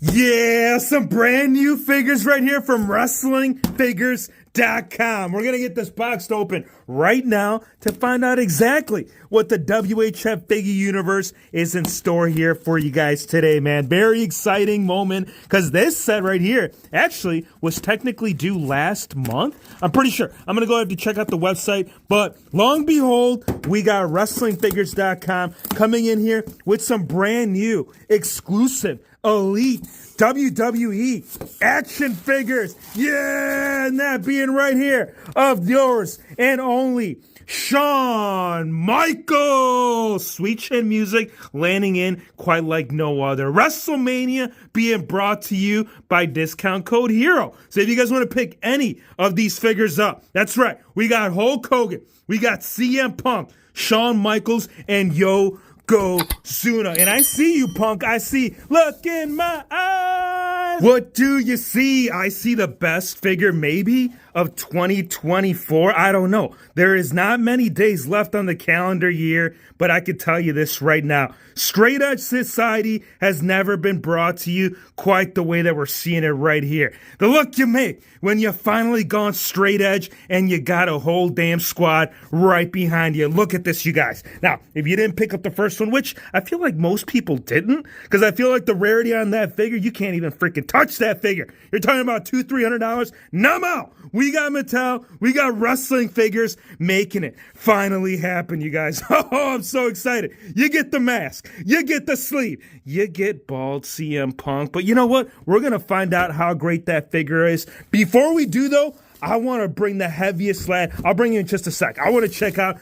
Yeah, some brand new figures right here from WrestlingFigures.com. We're going to get this box open right now to find out exactly what the WHF Figure Universe is in store here for you guys today, man. Very exciting moment because this set right here actually was technically due last month. I'm pretty sure. I'm going to go ahead and check out the website, but long behold, we got WrestlingFigures.com coming in here with some brand new exclusive elite WWE action figures. Yeah, and that being right here of yours and only Shawn Michaels. Sweet chin music landing in quite like no other. WrestleMania being brought to you by Discount Code HERO. So if you guys want to pick any of these figures up, that's right. We got Hulk Hogan, we got CM Punk, Shawn Michaels, and Yokozuna. And I see you, Punk. I see. Look in my eyes. What do you see? I see the best figure maybe of 2024. I don't know. There is not many days left on the calendar year, but I can tell you this right now. Straight Edge Society has never been brought to you quite the way that we're seeing it right here. The look you make when you finally gone straight edge and you got a whole damn squad right behind you. Look at this, you guys. Now, if you didn't pick up the first one, which I feel like most people didn't, because I feel like the rarity on that figure, you can't even freaking touch that figure. You're talking about $200-$300. No out. We got Mattel, we got wrestling figures making it finally happen, you guys. Oh, I'm so excited. You get the mask, you get the sleeve, you get bald CM Punk. But you know what? We're going to find out how great that figure is. Before we do, though, I want to bring the heaviest lad. I'll bring you in just a sec. I want to check out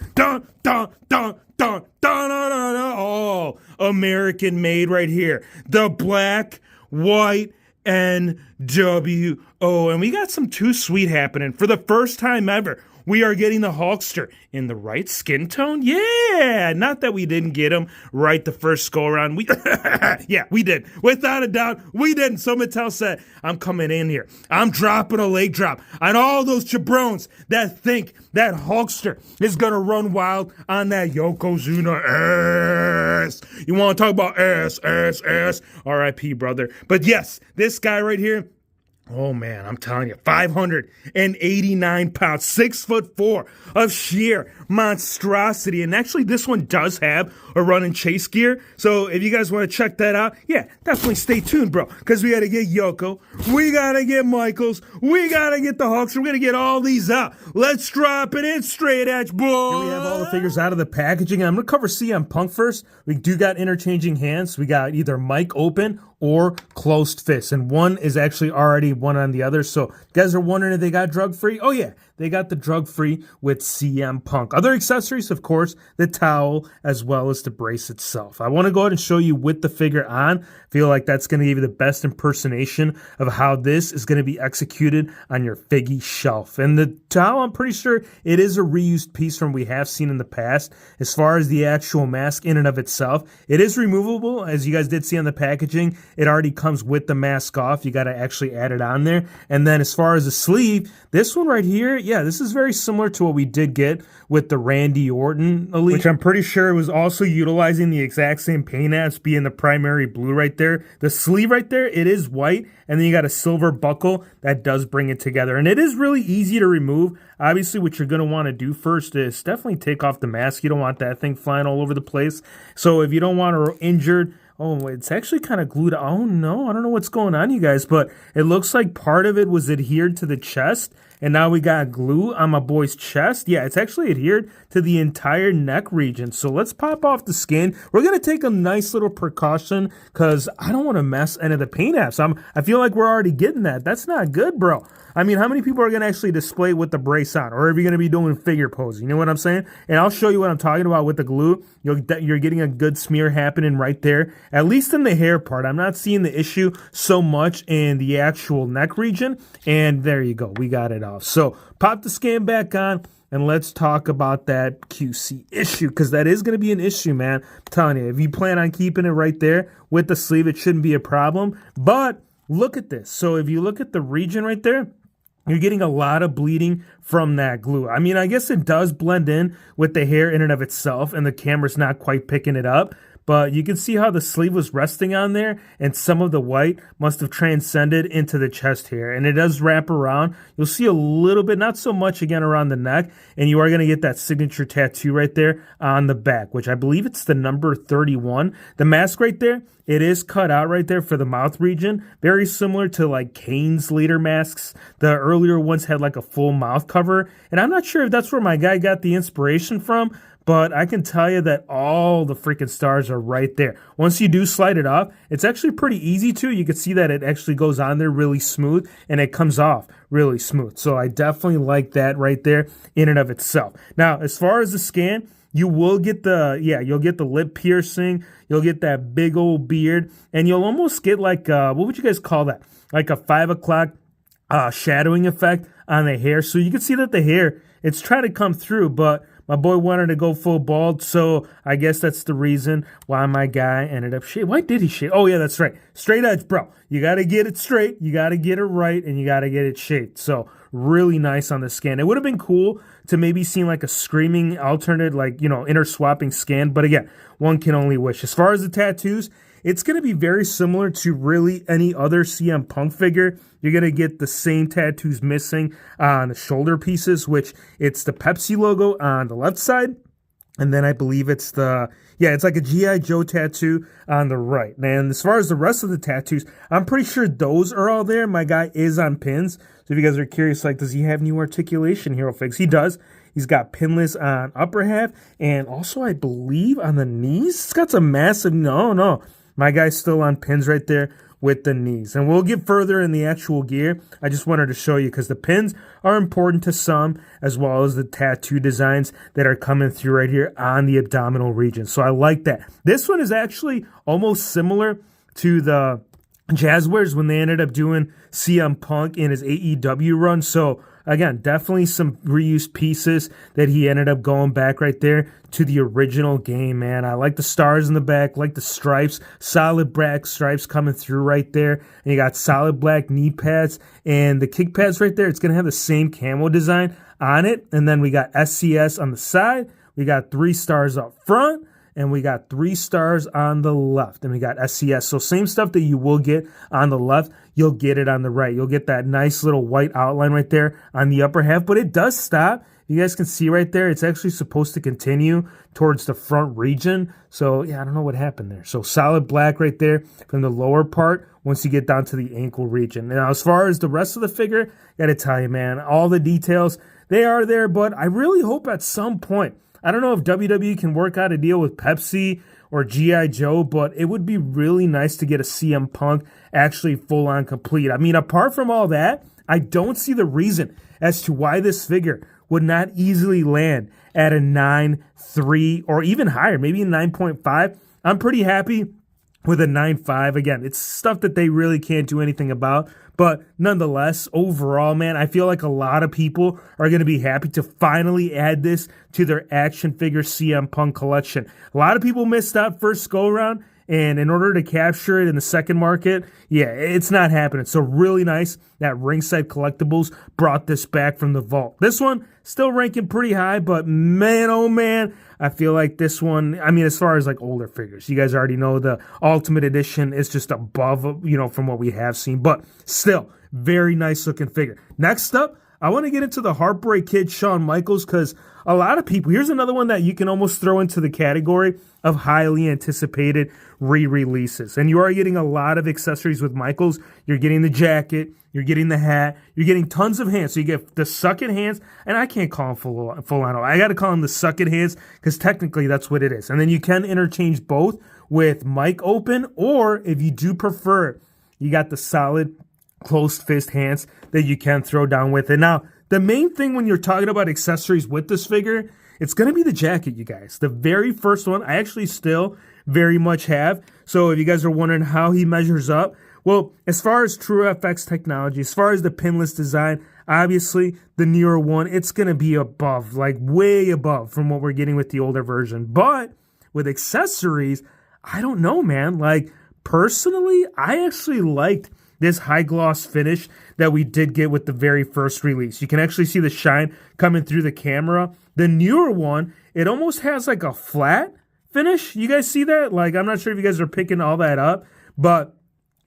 oh, American made right here. The black, white, NWO. And we got some too sweet happening. For the first time ever, we are getting the Hulkster in the right skin tone. Yeah, not that we didn't get him right the first go around. Yeah, we did. Without a doubt, we didn't. So Mattel said, I'm coming in here. I'm dropping a leg drop on all those jabrones that think that Hulkster is going to run wild on that Yokozuna ass. You want to talk about ass. R.I.P., brother. But yes, this guy right here, oh man, I'm telling you, 589 pounds, 6'4" of sheer monstrosity. And actually, this one does have a run and chase gear. So if you guys want to check that out, yeah, definitely stay tuned, bro. Because we got to get Yoko, we got to get Michaels, we got to get the Hawks. We're going to get all these out. Let's drop it in straight edge, boy. Here we have all the figures out of the packaging. I'm going to cover CM Punk first. We do got interchanging hands. We got either mic open or closed fists. And one is actually already one on the other. So you guys are wondering if they got drug-free? Oh, yeah. They got the drug-free with CM Punk. Other accessories, of course, the towel as well as the brace itself. I want to go ahead and show you with the figure on. I feel like that's going to give you the best impersonation of how this is going to be executed on your figgy shelf. And the towel, I'm pretty sure it is a reused piece from we have seen in the past. As far as the actual mask in and of itself, it is removable. As you guys did see on the packaging, it already comes with the mask off. You got to actually add it on there. And then as far as the sleeve, this one right here, yeah, this is very similar to what we did get with the Randy Orton Elite, which I'm pretty sure it was also utilizing the exact same paint apps, being the primary blue right there. The sleeve right there, it is white, and then you got a silver buckle that does bring it together. And it is really easy to remove. Obviously, what you're going to want to do first is definitely take off the mask. You don't want that thing flying all over the place. So if you don't want to injured, oh, it's actually kind of glued. Oh, no, I don't know what's going on, you guys, but it looks like part of it was adhered to the chest, and now we got glue on my boy's chest. Yeah, it's actually adhered to the entire neck region. So let's pop off the skin. We're going to take a nice little precaution because I don't want to mess any of the paint apps. I feel like we're already getting that. That's not good, bro. I mean, how many people are going to actually display with the brace on? Or are you going to be doing figure poses? You know what I'm saying? And I'll show you what I'm talking about with the glue. You're getting a good smear happening right there, at least in the hair part. I'm not seeing the issue so much in the actual neck region. And there you go. We got it off. So pop the skin back on. And let's talk about that QC issue, because that is going to be an issue, man. I'm telling you, if you plan on keeping it right there with the sleeve, it shouldn't be a problem. But look at this. So if you look at the region right there, you're getting a lot of bleeding from that glue. I mean, I guess it does blend in with the hair in and of itself, and the camera's not quite picking it up. but you can see how the sleeve was resting on there, and some of the white must have transcended into the chest here. And it does wrap around. You'll see a little bit, not so much again around the neck, and you are going to get that signature tattoo right there on the back, which I believe it's the number 31. The mask right there, it is cut out right there for the mouth region, very similar to like Kane's later masks. The earlier ones had like a full mouth cover, and I'm not sure if that's where my guy got the inspiration from, but I can tell you that all the freaking stars are right there. Once you do slide it off, it's actually pretty easy to. You can see that it actually goes on there really smooth, and it comes off really smooth. So I definitely like that right there in and of itself. Now, as far as the scan, you will get you'll get the lip piercing, you'll get that big old beard, and you'll almost get like, what would you guys call that? Like a 5 o'clock shadowing effect on the hair. So you can see that the hair, it's trying to come through, but my boy wanted to go full bald, so I guess that's the reason why my guy ended up shaving. Why did he shave? Oh, yeah, that's right. Straight edge, bro. You got to get it straight, you got to get it right, and you got to get it shaved. So really nice on the scan. It would have been cool to maybe see like a screaming alternate, like, inter-swapping scan. But again, one can only wish. As far as the tattoos, it's going to be very similar to really any other CM Punk figure. You're going to get the same tattoos missing on the shoulder pieces, which it's the Pepsi logo on the left side. And then I believe it's it's like a G.I. Joe tattoo on the right. And as far as the rest of the tattoos, I'm pretty sure those are all there. My guy is on pins. So if you guys are curious, like, does he have new articulation, Hero Figs? He does. He's got pinless on upper half. And also, I believe, on the knees. It's got some massive, no. My guy's still on pins right there with the knees. And we'll get further in the actual gear. I just wanted to show you because the pins are important to some, as well as the tattoo designs that are coming through right here on the abdominal region. So I like that. This one is actually almost similar to the Jazzwares when they ended up doing CM Punk in his AEW run. So again, definitely some reused pieces that he ended up going back right there to the original game, man. I like the stars in the back, like the stripes, solid black stripes coming through right there. And you got solid black knee pads and the kick pads right there. It's going to have the same camo design on it. And then we got SCS on the side. We got 3 stars up front. And we got 3 stars on the left. And we got SCS. So same stuff that you will get on the left, you'll get it on the right. You'll get that nice little white outline right there on the upper half. But it does stop. You guys can see right there, it's actually supposed to continue towards the front region. So, yeah, I don't know what happened there. So solid black right there from the lower part once you get down to the ankle region. Now, as far as the rest of the figure, got to tell you, man, all the details, they are there. But I really hope at some point, I don't know if WWE can work out a deal with Pepsi or G.I. Joe, but it would be really nice to get a CM Punk actually full-on complete. I mean, apart from all that, I don't see the reason as to why this figure would not easily land at a 9.3 or even higher, maybe a 9.5. I'm pretty happy with a 9.5. Again, it's stuff that they really can't do anything about. But nonetheless, overall, man, I feel like a lot of people are going to be happy to finally add this to their action figure CM Punk collection. A lot of people missed out first go-around, and in order to capture it in the second market, yeah, it's not happening. So really nice that Ringside Collectibles brought this back from the vault. This one still ranking pretty high, but man, oh man, I feel like this one, I mean, as far as like older figures, you guys already know the Ultimate Edition is just above, from what we have seen, but still, very nice looking figure. Next up, I want to get into the Heartbreak Kid Shawn Michaels because a lot of people, here's another one that you can almost throw into the category of highly anticipated re-releases. And you are getting a lot of accessories with Michaels. You're getting the jacket, you're getting the hat, you're getting tons of hands. So you get the suck-it hands, and I can't call them full on. I got to call them the suck-it hands because technically that's what it is. And then you can interchange both with mic open, or if you do prefer, you got the solid closed fist hands that you can throw down with it. Now, the main thing when you're talking about accessories with this figure, it's going to be the jacket, you guys. The very first one, I actually still very much have. So if you guys are wondering how he measures up, well, as far as True FX technology, as far as the pinless design, obviously the newer one, it's going to be above, like way above from what we're getting with the older version. But with accessories, I don't know, man. Like, personally, I actually liked this high gloss finish that we did get with the very first release. You can actually see the shine coming through the camera. The newer one, it almost has like a flat finish. You guys see that? Like, I'm not sure if you guys are picking all that up, but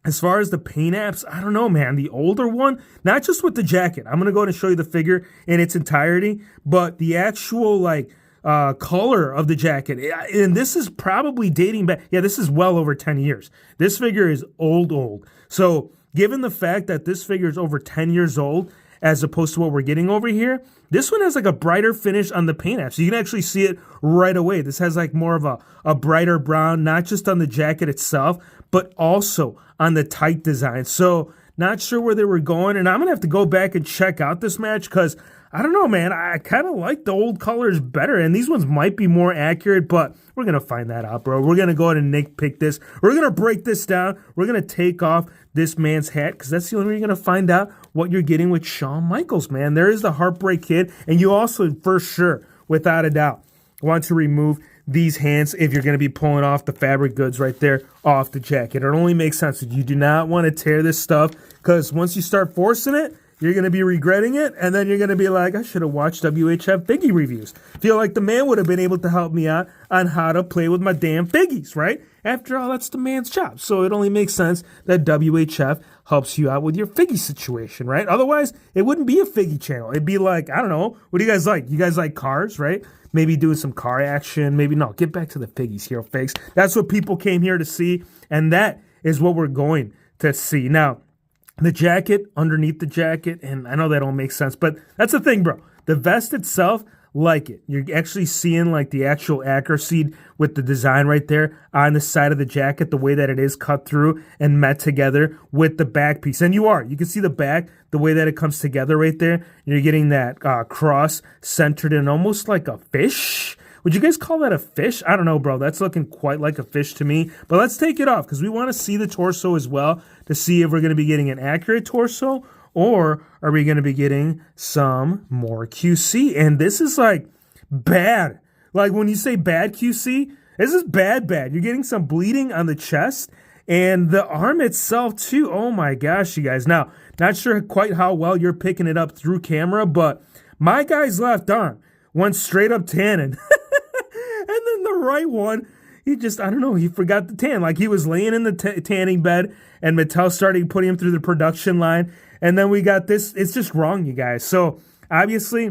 as far as the paint apps, I don't know, man. The older one, not just with the jacket. I'm going to go ahead and show you the figure in its entirety, but the actual, like, color of the jacket. And this is probably dating back. Yeah, this is well over 10 years. This figure is old. So given the fact that this figure is over 10 years old, as opposed to what we're getting over here, this one has like a brighter finish on the paint app. So you can actually see it right away. This has like more of a brighter brown, not just on the jacket itself, but also on the tight design. So not sure where they were going. And I'm going to have to go back and check out this match because I don't know, man. I kind of like the old colors better. And these ones might be more accurate, but we're going to find that out, bro. We're going to go ahead and nitpick this. We're going to break this down. We're going to take off this man's hat because that's the only way you're going to find out what you're getting with Shawn Michaels, man. There is the Heartbreak Kid. And you also, for sure, without a doubt, want to remove these hands if you're going to be pulling off the fabric goods right there off the jacket. It only makes sense. You do not want to tear this stuff because once you start forcing it, you're going to be regretting it, and then you're going to be like, I should have watched WHF Figgy reviews. Feel like the man would have been able to help me out on how to play with my damn figgies, right? After all, that's the man's job. So it only makes sense that WHF helps you out with your figgy situation, right? Otherwise, it wouldn't be a figgy channel. It'd be like, I don't know, what do you guys like? You guys like cars, right? Maybe doing some car action, maybe no. Get back to the figgies, Hero Fakes. That's what people came here to see, and that is what we're going to see. Now, the jacket, underneath the jacket, and I know that don't make sense, but that's the thing, bro. The vest itself, like it. You're actually seeing like the actual accuracy with the design right there on the side of the jacket, the way that it is cut through and met together with the back piece. And you can see the back, the way that it comes together right there. You're getting that cross centered in almost like a fish. Would you guys call that a fish? I don't know, bro. That's looking quite like a fish to me. But let's take it off because we want to see the torso as well to see if we're going to be getting an accurate torso or are we going to be getting some more QC. And this is like bad. Like when you say bad QC, this is bad. You're getting some bleeding on the chest and the arm itself too. Oh my gosh, you guys. Now, not sure quite how well you're picking it up through camera, but my guy's left arm went straight up tanning. And then the right one, he forgot the tan. Like he was laying in the tanning bed and Mattel started putting him through the production line. And then we got this. It's just wrong, you guys. So obviously,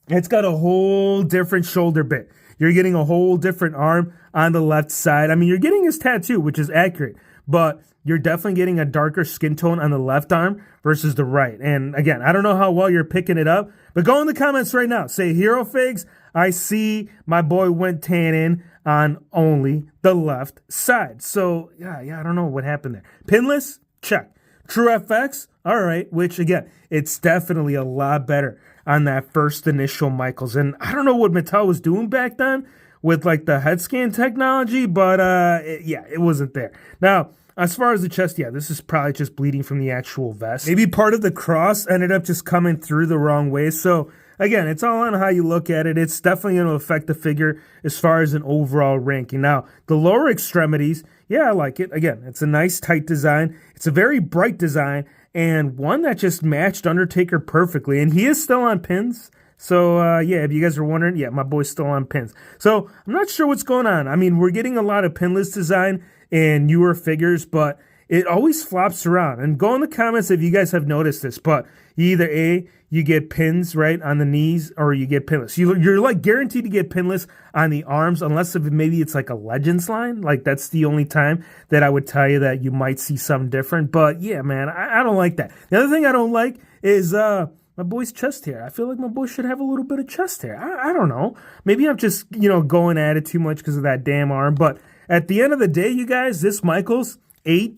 it's got a whole different shoulder bit. You're getting a whole different arm on the left side. I mean, you're getting his tattoo, which is accurate. But you're definitely getting a darker skin tone on the left arm versus the right. And again, I don't know how well you're picking it up, but go in the comments right now. Say, Hero Figs, I see my boy went tanning on only the left side. So, yeah, I don't know what happened there. Pinless? Check. True FX? All right, which, again, it's definitely a lot better on that first initial Michaels. And I don't know what Mattel was doing back then with, like, the head scan technology, but, it wasn't there. Now, as far as the chest, this is probably just bleeding from the actual vest. Maybe part of the cross ended up just coming through the wrong way. So, again, it's all on how you look at it. It's definitely going to affect the figure as far as an overall ranking. Now, the lower extremities, I like it. Again, it's a nice tight design. It's a very bright design and one that just matched Undertaker perfectly. And he is still on pins. So, if you guys are wondering, my boy's still on pins. So, I'm not sure what's going on. I mean, we're getting a lot of pinless design in newer figures, but it always flops around. And go in the comments if you guys have noticed this, but either A, you get pins right on the knees, or you get pinless. You're like guaranteed to get pinless on the arms, unless if maybe it's like a Legends line. Like that's the only time that I would tell you that you might see something different. But yeah, man, I don't like that. The other thing I don't like is my boy's chest hair. I feel like my boy should have a little bit of chest hair. I don't know. Maybe I'm just, going at it too much because of that damn arm. But at the end of the day, you guys, this Michaels 8,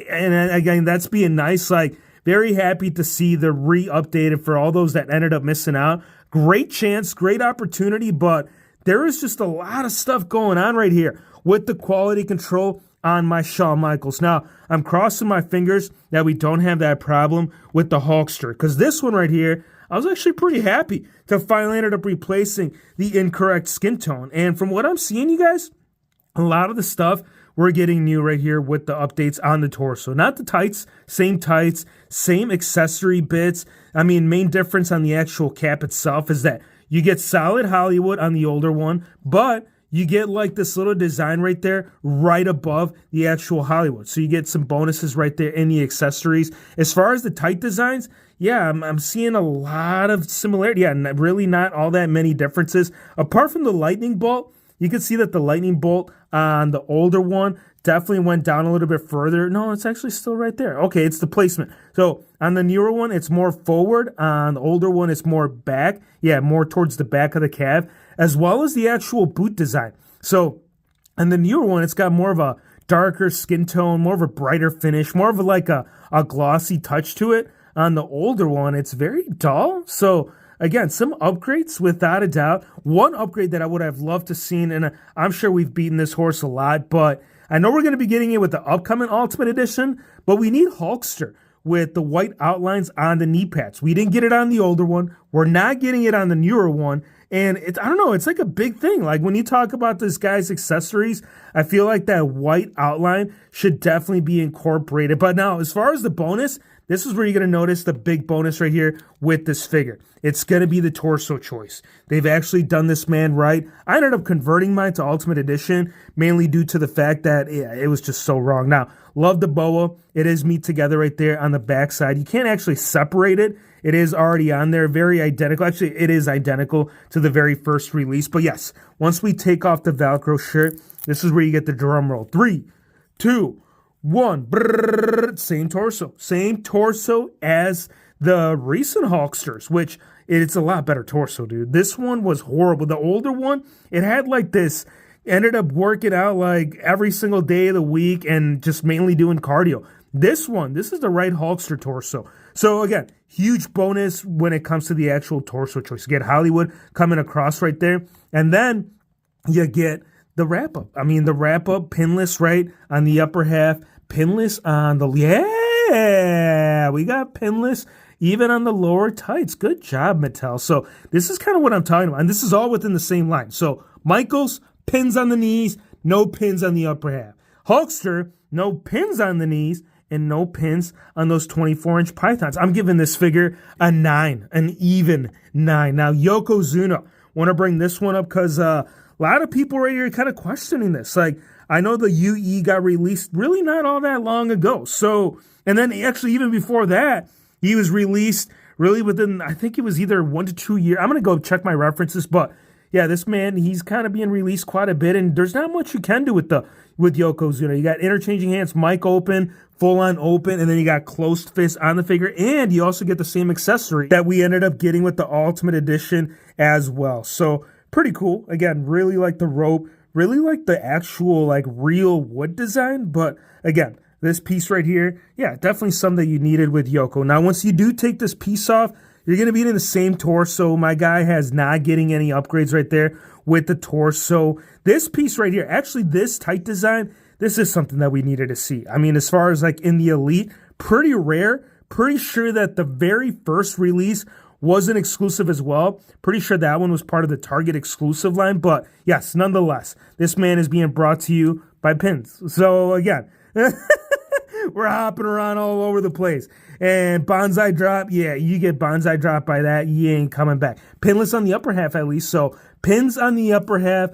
and again, that's being nice. Like, very happy to see the re-updated for all those that ended up missing out. Great chance, great opportunity, but there is just a lot of stuff going on right here with the quality control on my Shawn Michaels. Now, I'm crossing my fingers that we don't have that problem with the Hulkster, because this one right here, I was actually pretty happy to finally ended up replacing the incorrect skin tone. And from what I'm seeing, you guys, a lot of the stuff we're getting new right here with the updates on the torso. Not the tights, same accessory bits. I mean, main difference on the actual cap itself is that you get solid Hollywood on the older one, but you get like this little design right there, right above the actual Hollywood. So you get some bonuses right there in the accessories. As far as the tight designs, yeah, I'm seeing a lot of similarity. Yeah, really not all that many differences. Apart from the lightning bolt, you can see that the lightning bolt on the older one definitely went down a little bit further. No, it's actually still right there. Okay, it's the placement. So on the newer one, it's more forward. On the older one, it's more back. Yeah, more towards the back of the calf, as well as the actual boot design. So on the newer one, it's got more of a darker skin tone, more of a brighter finish, more of a glossy touch to it. On the older one, it's very dull. So again, some upgrades without a doubt. One upgrade that I would have loved to seen, and I'm sure we've beaten this horse a lot, but I know we're going to be getting it with the upcoming Ultimate Edition, but we need Hulkster with the white outlines on the knee pads. We didn't get it on the older one. We're not getting it on the newer one. And I don't know, it's like a big thing. Like when you talk about this guy's accessories, I feel like that white outline should definitely be incorporated. But now, as far as the bonus, this is where you're going to notice the big bonus right here with this figure. It's going to be the torso choice. They've actually done this man right. I ended up converting mine to Ultimate Edition, mainly due to the fact that it was just so wrong. Now, love the boa. It is meat together right there on the back side. You can't actually separate it. It is already on there, very identical. Actually, it is identical to the very first release. But yes, once we take off the Velcro shirt, this is where you get the drum roll. 3, 2, 1. Brrr, same torso. Same torso as the recent Hulksters, which it's a lot better torso, dude. This one was horrible. The older one, it had like this, ended up working out like every single day of the week and just mainly doing cardio. This one, this is the right Hulkster torso. So again, huge bonus when it comes to the actual torso choice. You get Hollywood coming across right there, and then you get the wrap-up. I mean, the wrap-up, pinless right on the upper half, pinless on the, yeah, we got pinless even on the lower tights. Good job, Mattel. So this is kind of what I'm talking about, and this is all within the same line. So Michaels, pins on the knees, no pins on the upper half. Hulkster, no pins on the knees, and no pins on those 24-inch pythons. I'm giving this figure a 9, an even 9. Now, Yokozuna, want to bring this one up because a lot of people right here are kind of questioning this. Like, I know the UE got released really not all that long ago. So, and then actually even before that, he was released really within, I think it was either 1 to 2 years. I'm going to go check my references, but yeah, this man, he's kind of being released quite a bit, and there's not much you can do with Yokozuna. You got interchanging hands, mic open, full-on open, and then you got closed fist on the figure, and you also get the same accessory that we ended up getting with the Ultimate Edition as well. So, pretty cool. Again, really like the rope, really like the actual, like, real wood design, but again, this piece right here, yeah, definitely something that you needed with Yoko. Now, once you do take this piece off, you're going to be in the same torso. My guy has not getting any upgrades right there with the torso. This piece right here, actually this tight design, this is something that we needed to see. I mean, as far as like in the Elite, pretty rare. Pretty sure that the very first release wasn't exclusive as well. Pretty sure that one was part of the Target exclusive line. But yes, nonetheless, this man is being brought to you by pins. So again, we're hopping around all over the place. And Bonsai drop, yeah, you get Bonsai drop by that, you ain't coming back. Pinless on the upper half at least, so pins on the upper half,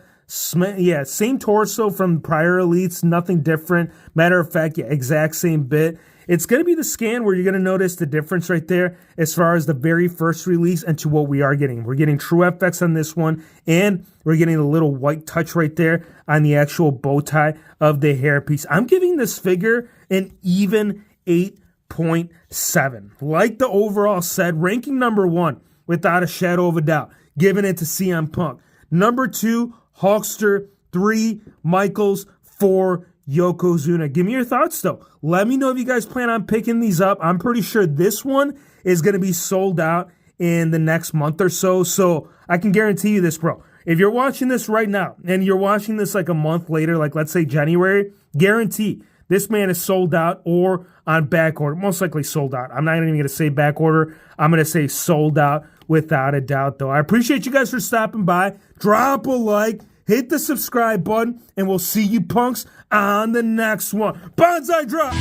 yeah, same torso from prior Elites, nothing different. Matter of fact, yeah, exact same bit. It's going to be the scan where you're going to notice the difference right there as far as the very first release and to what we are getting. We're getting true FX on this one, and we're getting a little white touch right there on the actual bow tie of the hairpiece. I'm giving this figure an even 8.7. Like the overall said, ranking number 1 without a shadow of a doubt. Giving it to CM Punk. Number 2, Hulkster. 3, Michaels. 4, Yokozuna. Give me your thoughts though. Let me know if you guys plan on picking these up. I'm pretty sure this one is going to be sold out in the next month or so. So I can guarantee you this, bro. If you're watching this right now and you're watching this like a month later, like let's say January, guarantee this man is sold out or on back order. Most likely sold out. I'm not even going to say back order. I'm going to say sold out without a doubt, though. I appreciate you guys for stopping by. Drop a like. Hit the subscribe button. And we'll see you punks on the next one. Bonsai drop!